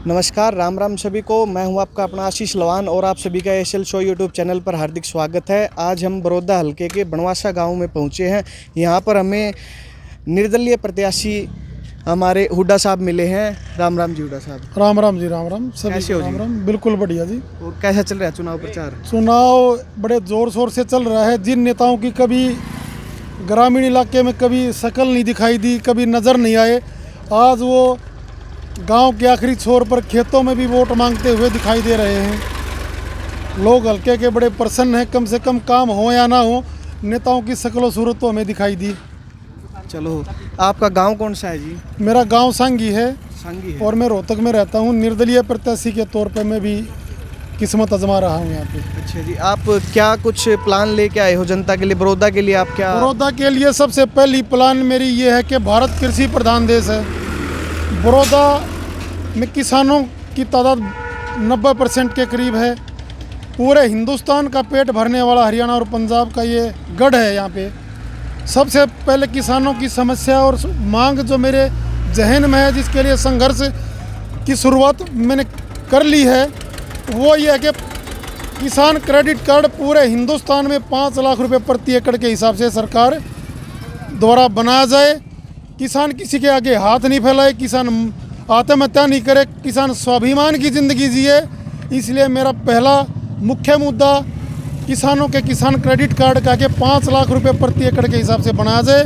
नमस्कार, राम राम सभी को। मैं हूं आपका अपना आशीष लवान और आप सभी का एसएल शो यूट्यूब चैनल पर हार्दिक स्वागत है। आज हम बड़ौदा हलके के बनवासा गांव में पहुंचे हैं। यहां पर हमें निर्दलीय प्रत्याशी हमारे हुड्डा साहब मिले हैं। राम राम जी हुड्डा साहब। राम राम जी, राम राम सभी कैसे हो को जी? राम राम। बिल्कुल बढ़िया जी। और कैसा चल रहा है चुनाव प्रचार? चुनाव बड़े जोर शोर से चल रहा है। जिन नेताओं की कभी ग्रामीण इलाके में कभी शक्ल नहीं दिखाई दी, कभी नज़र नहीं आए, आज वो गांव के आखिरी छोर पर खेतों में भी वोट मांगते हुए दिखाई दे रहे हैं। लोग हल्के के बड़े प्रसन्न हैं। कम से कम काम हो या ना हो, नेताओं की शक्ल सूरत तो हमें दिखाई दी। चलो, आपका गांव कौन सा है जी? मेरा गांव सांगी है सांगी है। और मैं रोहतक में रहता हूं। निर्दलीय प्रत्याशी के तौर पे मैं भी किस्मत आजमा रहा हूं यहाँ पे। अच्छा जी, आप क्या कुछ प्लान लेके आए हो जनता के लिए, बड़ौदा के लिए? आप क्या बड़ौदा के लिए सबसे पहली प्लान मेरी ये है कि भारत कृषि प्रधान देश है। बड़ौदा में किसानों की तादाद 90% के करीब है। पूरे हिंदुस्तान का पेट भरने वाला हरियाणा और पंजाब का ये गढ़ है। यहाँ पे सबसे पहले किसानों की समस्या और मांग जो मेरे जहन में है, जिसके लिए संघर्ष की शुरुआत मैंने कर ली है, वो ये है कि किसान क्रेडिट कार्ड पूरे हिंदुस्तान में 5 लाख रुपए प्रति एकड़ के हिसाब से सरकार द्वारा बनाया जाए। किसान किसी के आगे हाथ नहीं फैलाए, किसान आत्महत्या नहीं करे, किसान स्वाभिमान की ज़िंदगी जिए। इसलिए मेरा पहला मुख्य मुद्दा किसानों के किसान क्रेडिट कार्ड का के 5 लाख रुपए प्रति एकड़ के हिसाब से बनाया जाए।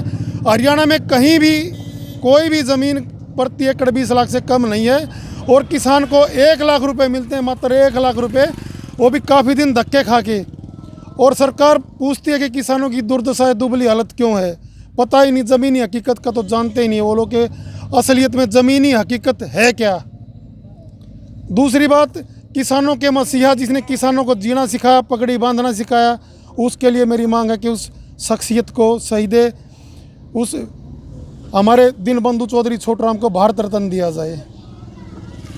हरियाणा में कहीं भी कोई भी ज़मीन प्रति एकड़ 20 लाख से कम नहीं है और किसान को 1 लाख रुपए मिलते हैं, मात्र 1 लाख रुपए, वो भी काफ़ी दिन धक्के खा के। और सरकार पूछती है कि किसानों की दुर्दशा है, दुबली हालत क्यों है। पता ही नहीं, ज़मीनी हकीकत का तो जानते ही नहीं वो लोग के असलियत में ज़मीनी हकीकत है क्या। दूसरी बात, किसानों के मसीहा जिसने किसानों को जीना सिखाया, पगड़ी बांधना सिखाया, उसके लिए मेरी मांग है कि उस शख्सियत को शहीदे उस हमारे दीनबंधु चौधरी छोटूराम को भारत रत्न दिया जाए।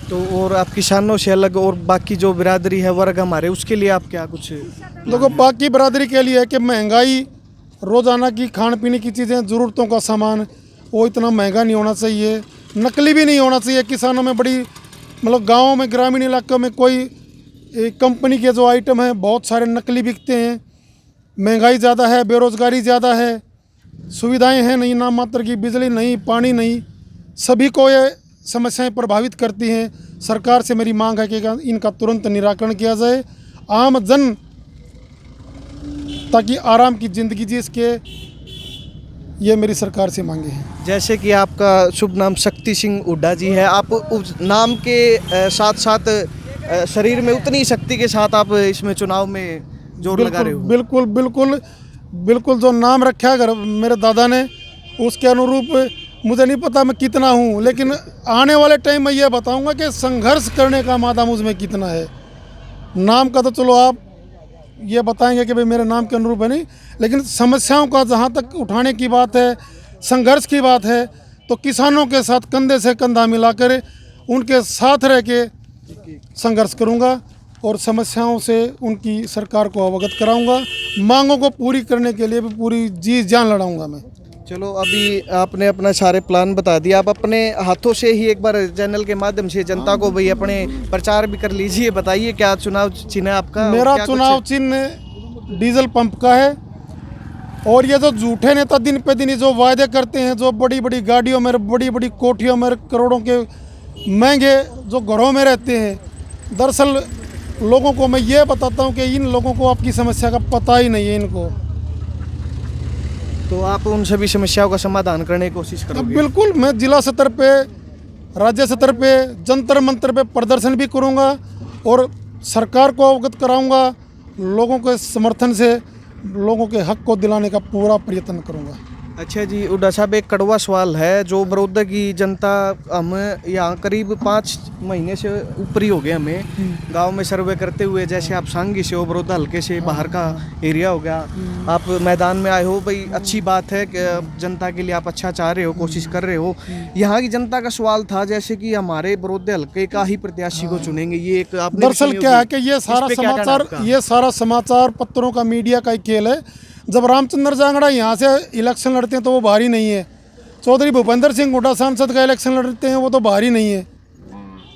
तो और आप किसानों से अलग और बाकी जो बिरादरी है, वर्ग हमारे, उसके लिए आप क्या कुछ? देखो, बाकी बिरादरी के लिए है कि महंगाई, रोज़ाना की खान पीने की चीज़ें, ज़रूरतों का सामान, वो इतना महंगा नहीं होना चाहिए, नकली भी नहीं होना चाहिए। किसानों में बड़ी मतलब गाँव में, ग्रामीण इलाकों में कोई कंपनी के जो आइटम हैं बहुत सारे नकली बिकते हैं। महंगाई ज़्यादा है, बेरोज़गारी ज़्यादा है, सुविधाएं हैं नहीं, नाम मात्र की बिजली नहीं, पानी नहीं, सभी को ये समस्याएं प्रभावित करती हैं। सरकार से मेरी मांग है कि इनका तुरंत निराकरण किया जाए। आम जन ताकि आराम की ज़िंदगी जी सके, ये मेरी सरकार से मांगे हैं। जैसे कि आपका शुभ नाम शक्ति सिंह हुड्डा जी है, आप उस नाम के साथ साथ शरीर में उतनी शक्ति के साथ आप इसमें चुनाव में जोर लगा रहे हो? बिल्कुल बिल्कुल बिल्कुल। जो नाम रखा है मेरे दादा ने, उसके अनुरूप मुझे नहीं पता मैं कितना हूँ, लेकिन आने वाले टाइम में ये बताऊँगा कि संघर्ष करने का मादा मुझ में कितना है। नाम का तो चलो आप ये बताएंगे कि भाई मेरे नाम के अनुरूप है नहीं, लेकिन समस्याओं का जहाँ तक उठाने की बात है, संघर्ष की बात है, तो किसानों के साथ कंधे से कंधा मिलाकर उनके साथ रह के संघर्ष करूँगा और समस्याओं से उनकी सरकार को अवगत कराऊँगा। मांगों को पूरी करने के लिए भी पूरी जी जान लड़ाऊँगा मैं। चलो, अभी आपने अपना सारे प्लान बता दिया। आप अपने हाथों से ही एक बार चैनल के माध्यम से जनता को भाई अपने प्रचार भी कर लीजिए। बताइए क्या चुनाव चिन्ह है आपका? मेरा चुनाव चिन्ह डीजल पंप का है। और ये जो झूठे नेता दिन पे दिन जो वायदे करते हैं, जो बड़ी बड़ी गाड़ियों में, बड़ी बड़ी कोठियों में, करोड़ों के महंगे जो घरों में रहते हैं, दरअसल लोगों को मैं ये बताता हूँ कि इन लोगों को आपकी समस्या का पता ही नहीं है इनको। तो आप उन सभी समस्याओं का समाधान करने की कोशिश करोगे? बिल्कुल, मैं जिला स्तर पे, राज्य स्तर पे, जंतर मंतर पे प्रदर्शन भी करूँगा और सरकार को अवगत कराऊँगा। लोगों के समर्थन से लोगों के हक को दिलाने का पूरा प्रयत्न करूँगा। अच्छा जी हुड्डा साहब, एक कड़वा सवाल है जो बड़ौदा की जनता, हम यहाँ करीब 5 महीने से ऊपर ही हो गए हमें गांव में सर्वे करते हुए। जैसे आप सांगी से हो, बड़ौदा हल्के से बाहर का एरिया हो गया, आप मैदान में आए हो, भाई अच्छी बात है कि जनता के लिए आप अच्छा चाह रहे हो, कोशिश कर रहे हो। यहाँ की जनता का सवाल था जैसे कि हमारे बड़ौदा हल्के का ही प्रत्याशी को चुनेंगे, ये एक आपने दरअसल क्या है कि ये सारा समाचार पत्रों का, मीडिया का ही खेल है। जब रामचंद्र जांगड़ा यहाँ से इलेक्शन लड़ते हैं तो वो बाहरी नहीं है। चौधरी भूपेंद्र सिंह हुड्डा सांसद का इलेक्शन लड़ते हैं, वो तो बाहरी नहीं है।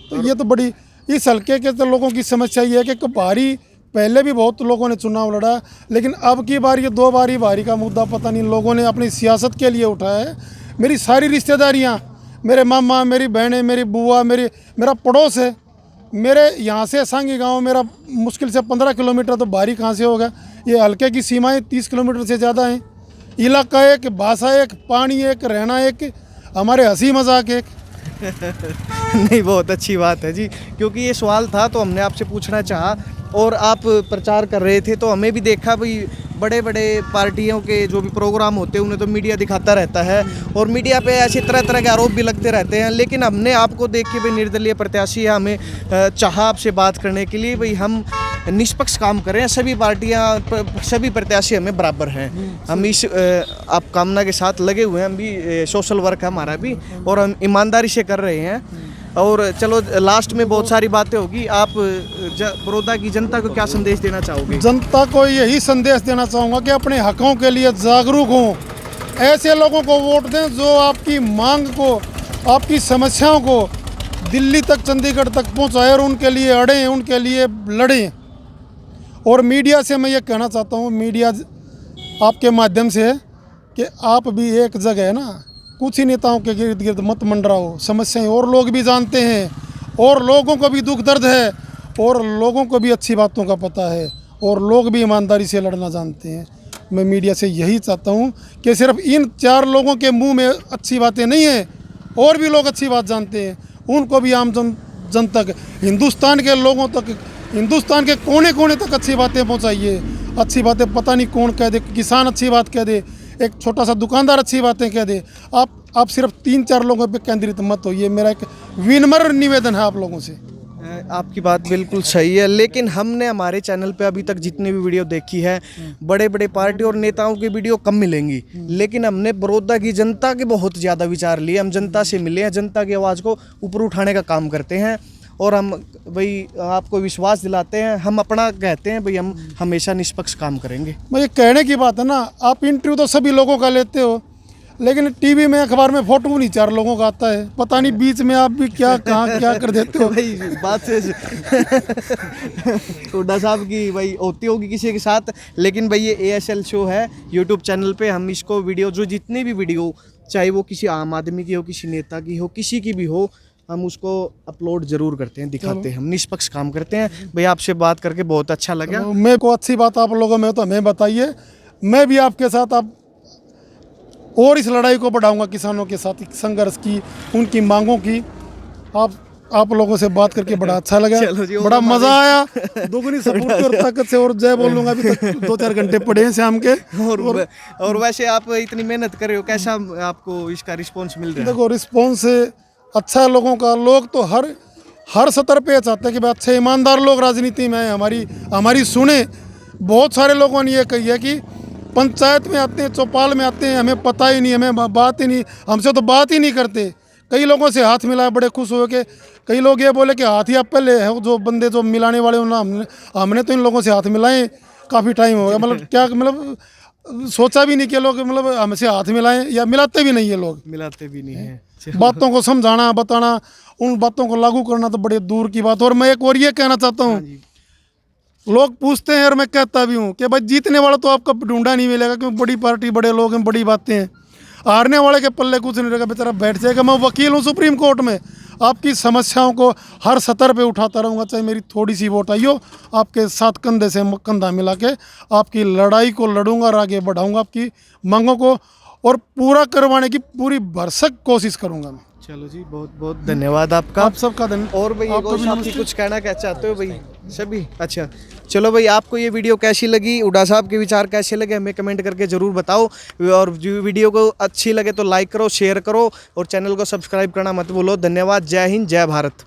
तो ये तो बड़ी, इस हल्के के तो लोगों की समस्या ये है कि बारी पहले भी बहुत लोगों ने चुनाव लड़ा, लेकिन अब की बार ये 2 बारी बारी का मुद्दा पता नहीं लोगों ने अपनी सियासत के लिए उठाया है। मेरी सारी रिश्तेदारियाँ, मेरे मामा, मेरी बहनें, मेरी बुआ, मेरा पड़ोस है। मेरे यहाँ से सांगी गांव मेरा मुश्किल से 15 किलोमीटर, तो बारी कहाँ से होगा। ये हल्के की सीमाएं 30 किलोमीटर से ज़्यादा हैं। इलाका एक, भाषा एक, पानी एक, रहना एक, हमारे हंसी मजाक एक। नहीं, बहुत अच्छी बात है जी, क्योंकि ये सवाल था तो हमने आपसे पूछना चाहा। और आप प्रचार कर रहे थे तो हमें भी देखा भाई, बड़े बड़े पार्टियों के जो भी प्रोग्राम होते हैं उन्हें तो मीडिया दिखाता रहता है और मीडिया पे ऐसे तरह तरह के आरोप भी लगते रहते हैं। लेकिन हमने आपको देख के भाई, निर्दलीय प्रत्याशी है, हमें चाहा आपसे बात करने के लिए। भाई हम निष्पक्ष काम करें, सभी पार्टियां, सभी प्रत्याशी हमें बराबर हैं। हम इस आप कामना के साथ लगे हुए हैं। हम भी सोशल वर्क है हमारा भी, और हम ईमानदारी से कर रहे हैं। और चलो लास्ट में बहुत सारी बातें होगी। आप बड़ौदा की जनता को क्या संदेश देना चाहोगे? जनता को यही संदेश देना चाहूँगा कि अपने हकों के लिए जागरूक हों। ऐसे लोगों को वोट दें जो आपकी मांग को, आपकी समस्याओं को दिल्ली तक, चंडीगढ़ तक पहुँचाएं और उनके लिए अड़ें, उनके लिए लड़ें। और मीडिया से मैं ये कहना चाहता हूँ, मीडिया आपके माध्यम से, कि आप भी एक जगह है ना, कुछ ही नेताओं के इर्द गिर्द मत मंडराओ। समस्याएं और लोग भी जानते हैं, और लोगों को भी दुख दर्द है, और लोगों को भी अच्छी बातों का पता है, और लोग भी ईमानदारी से लड़ना जानते हैं। मैं मीडिया से यही चाहता हूं कि सिर्फ इन 4 लोगों के मुंह में अच्छी बातें नहीं हैं, और भी लोग अच्छी बात जानते हैं, उनको भी आम जन तक, हिंदुस्तान के लोगों तक, हिंदुस्तान के कोने कोने तक अच्छी बातें पहुँचाइए। अच्छी बातें पता नहीं कौन कह दे, किसान अच्छी बात कह दे, एक छोटा सा दुकानदार अच्छी बातें कह दे। आप सिर्फ 3-4 लोगों पे केंद्रित मत होइए। मेरा एक विनम्र निवेदन है आप लोगों से। आपकी बात बिल्कुल सही है, लेकिन हमने हमारे चैनल पे अभी तक जितनी भी वीडियो देखी है, बड़े बड़े पार्टी और नेताओं की वीडियो कम मिलेंगी, लेकिन हमने बड़ौदा की जनता के बहुत ज़्यादा विचार लिए। हम जनता से मिले हैं, जनता की आवाज़ को ऊपर उठाने का काम करते हैं, और हम भाई आपको विश्वास दिलाते हैं। हम अपना कहते हैं भाई, हम हमेशा निष्पक्ष काम करेंगे। मैं ये कहने की बात है ना, आप इंटरव्यू तो सभी लोगों का लेते हो, लेकिन टीवी में, अखबार में फोटो नहीं 4 लोगों का आता है। पता नहीं बीच में आप भी क्या कहाँ क्या कर देते हो। भाई बात से हुड्डा साहब की भाई होती होगी किसी के साथ, लेकिन भाई ये ASL शो है यूट्यूब चैनल पे। हम इसको वीडियो, जो जितनी भी वीडियो, चाहे वो किसी आम आदमी की हो, किसी नेता की हो, किसी की भी हो, हम उसको अपलोड जरूर करते हैं, दिखाते हैं। हम निष्पक्ष काम करते हैं। भाई आपसे बात करके बहुत अच्छा लगा। मेरे को अच्छी बात आप लोगों में तो हमें बताइए, मैं भी आपके साथ और इस लड़ाई को बढ़ाऊंगा, किसानों के साथ संघर्ष की, उनकी मांगों की। आप लोगों से बात करके बड़ा अच्छा लगा, बड़ा मजा आया। दोगुनी सपोर्ट और ताकत से और जय बोल लूंगा। अभी तक 2-4 घंटे पड़े हैं शाम के। और वैसे आप इतनी मेहनत कर रहे हो, कैसा आपको इसका रिस्पॉन्स मिल रहा है? देखो, रिस्पॉन्स अच्छा है लोगों का। लोग तो हर सतर पे चाहते हैं कि भाई अच्छे ईमानदार लोग राजनीति में आए, हमारी सुने। बहुत सारे लोगों ने ये कही है कि पंचायत में आते हैं, चौपाल में आते हैं, हमें पता ही नहीं, हमें बात ही नहीं, हमसे तो बात ही नहीं करते। कई लोगों से हाथ मिलाए, बड़े खुश हुए। कि कई लोग ये बोले कि हाथ ही आप पहले है, जो बंदे जो मिलाने वाले हो ना, हमने तो इन लोगों से हाथ मिलाए काफ़ी टाइम हो गया। मतलब क्या, मतलब सोचा भी नहीं कि लोग मतलब हमसे हाथ मिलाएं, या मिलाते भी नहीं है लोग, मिलाते भी नहीं है। बातों को समझाना, बताना, उन बातों को लागू करना तो बड़े दूर की बात। और मैं एक और ये कहना चाहता हूँ, लोग पूछते हैं और मैं कहता भी हूँ कि भाई जीतने वाला तो आपका ढूंढा नहीं मिलेगा, क्योंकि बड़ी पार्टी, बड़े लोग हैं, बड़ी बातें हैं। हारने वाले के पल्ले कुछ नहीं रहेगा, बेचारा बैठ जाएगा। मैं वकील हूँ सुप्रीम कोर्ट में, आपकी समस्याओं को हर सतर पे उठाता रहूँगा, चाहे मेरी थोड़ी सी वोट आई हो। आपके साथ कंधे से कंधा मिला के आपकी लड़ाई को लड़ूंगा और आगे बढ़ाऊँगा, आपकी मांगों को और पूरा करवाने की पूरी भरसक कोशिश करूँगा मैं। चलो जी, बहुत बहुत धन्यवाद आपका। आप सबका धन्यवाद। और भाई कुछ कहना क्या चाहते हो भाई सभी? अच्छा, चलो भाई, आपको ये वीडियो कैसी लगी, हुड्डा साहब के विचार कैसे लगे, हमें कमेंट करके ज़रूर बताओ। और जो वीडियो को अच्छी लगे तो लाइक करो, शेयर करो, और चैनल को सब्सक्राइब करना मत भूलो। धन्यवाद। जय हिंद, जय भारत।